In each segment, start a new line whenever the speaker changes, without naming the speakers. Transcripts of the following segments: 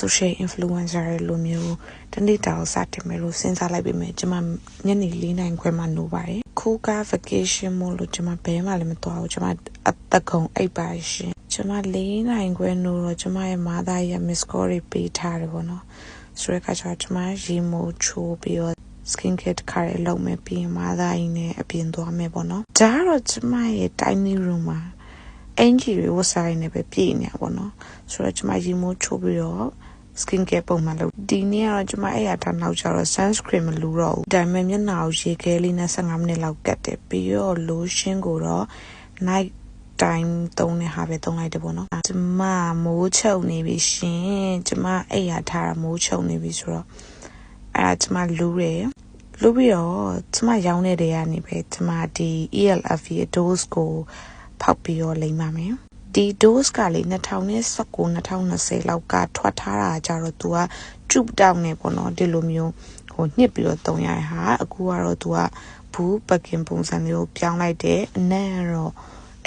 social influencer လိုမျိုးတနေ့တောင်စတင်မယ်လို့စဉ်းစားလိုက်ပြီမယ်ကျွန်မညနေ4နိုင်ခွဲမှနိုးပါတယ်ခိုးကား vacation မို့လို့ကျွန်မဘဲမှလည်းမသွားဘူးကျွန်မအသက်ကုန်အိပ်ပါရှင်ကျွန်မ4နိုင်ခွဲနိုးတော့ကျွန်မရဲ့မာသားရဲ့ miss call တွေပေးထားတယ်ပေါ့နော်ဆိုတော့ကျွန်မရေမိုးချိုးပြီးတော့ skin care တစ်ခါလေးလုပ်မယ်ပြီးရင်မာသားကြီးနဲ့အပြင်သွားမယ်ပေါ့နော်ဒါကတော့ကျွန်မရဲ့ tiny room မှာအင်ဂျီတွေဝတ်စားရနေပဲပြည့်နေပါဘောနော်ဆိုတော့ကျွန်မရေမိုးချိုးပြီးတော့ skin care ပုံမှန်လုပ်ဒီနေ့ကတော့ကျွန်မအဲ့ရထားနောက်ကျတော့ sunscreen မလူတော့ဘူးဒါပေမဲ့မျက်နှာကိုရေခဲလေးနဲ့15မိနစ်လောက်ကတ်တယ်ပြီးတော့ lotion ကိုတော့ night time သုံးတဲ့ဟာပဲသုံးလိုက်တယ်ပေါ့နော်ကျွန်မမိုးချုပ်နေပြီရှင်ကျွန်မအဲ့ရထားတာမိုးချုပ်နေပြီဆိုတော့အဲ့ဒါကျွန်မလူတယ်လူပြီးတော့ကျွန်မရောင်းနေတဲ့ကနေပဲကျွန်မဒီ ELF ရဲ့ dose ကိုဖောက်ပြီးတော့လိမ့်ပါမယ်ဒီ dose ကလေ2019-2020လောက်ကထွက်ထားတာကြတော့ तू ကကျုပ်တောင်းနေပေါ့နော်ဒီလိုမျိုးဟိုညှစ်ပြီးတော့သုံးရတဲ့ဟာအခုကတော့ तू ကဘူးပကင်ပုံစံမျိုးပြောင်းလိုက်တယ်အနံ့ကတော့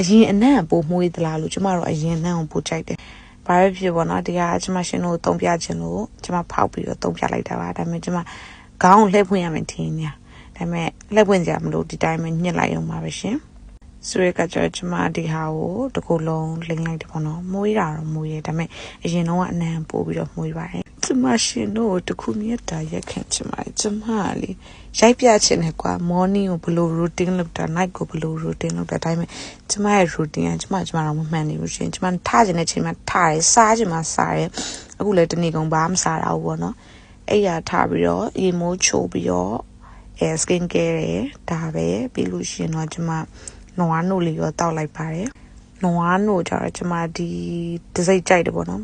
အရင်အနံ့ပိုမှုေးသလားလို့ကျမတို့အရင်အနံ့ကိုပိုကြိုက်တယ်ဘာပဲဖြစ်ပေါ့နော်ဒီကကျမရှင်တို့သုံးပြခြင်းလို့ကျမဖောက်ပြီးတော့သုံးပြလိုက်တာပါဒါပေမဲ့ကျမခေါင်းလှည့်ဖွင့်ရမယ်ထင်နေတာဒါပေမဲ့လှည့်ဖွင့်ကြမလို့ဒီတိုင်းပဲညှစ်လိုက်အောင်ပါပဲရှင်ဆိုရကကြကျွန်မဒီဟာကိုတကူလုံးလိမ့်လိုက်တယ်ပေါ့နော်မွေးတာတော့မွေးတယ်ဒါပေမဲ့အရင်တော့အနံပို့ပြီးတော့မွေးပါတယ်ကျမရှင်တို့တခုမြတ်တာရက်ခံချင်ပါတယ်ကျမလေရိုက်ပြချင်တယ်ကွာ morning ကိုဘယ်လို routine လုပ်တာ night ကိုဘယ်လို routine လုပ်တာဒါပေမဲ့ကျမရဲ့ routine ကကျမတော့မမှန်နေဘူးရှင်ကျမထားခြင်းတဲ့ချိန်မှာထားတယ်စားခြင်းမှာစားတယ်အခုလည်းတနေ့ကုန်ဘာမှမစားတော့ဘူးပေါ့နော်အဲ့ရထားပြီးတော့ရေမိုးချိုးပြီးတော့skin care ဒါပဲပြီးလို့ရှိရင်တော့ကျမနွားနို့လေးရောတောက်လိုက်ပါတယ်နွားနို့ကြတော့ကျမဒီတစိမ့်ကြိုက်တယ်ပေါ့နော်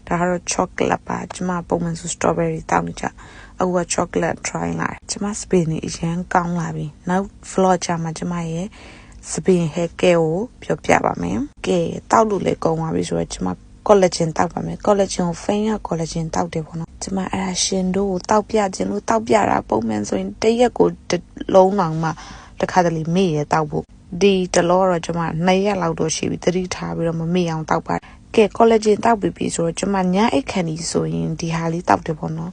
ဒါကတော့ chocolate ပါကျမပုံမှန်ဆို strawberry တောက်နေကြအခုက chocolate try လာတယ်ကျမစပင်းနေအရန်ကောင်းလာပြီနောက် vlog ကြမှာကျမရဲ့စပင်း hair care ကိုပြောပြပါမယ်ကဲတောက်လို့လည်းကုန်သွားပြီဆိုတော့ကျမ collagen တောက်ပါမယ် collagen ကို fain က collagen တောက်တယ်ပေါ့နော်ကျမအဲ့ဒါရှင်တို့ကိုတောက်ပြခြင်းလို့တောက်ပြတာပုံမှန်ဆိုရင်တစ်ရက်ကိုလုံးအောင်မှတစ်ခါတလေမေ့ရတောက်ဖို့ဒီတလောတော့ကျွန်မ2ရက်လောက်တော့ရှိပြီသတိထားပြီးတော့မမေ့အောင်တောက်ပါကဲ collagen တောက်ပြီးပြီဆိုတော့ကျွန်မညအိတ်ခဏီဆိုရင်ဒီဟာလေးတောက်တယ်ပေါ့နော်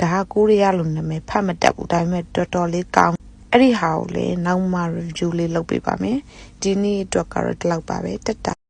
ဒါကကိုရီးယားလိုနာမည်ဖတ်မတတ်ဘူးဒါပေမဲ့တော်တော်လေးကောင်းအဲ့ဒီဟာကိုလည်းနောက်မှ review လေးလုပ်ပေးပါမယ်ဒီနေ့အတွက်ကတော့ဒီလောက်ပါပဲတက်တာ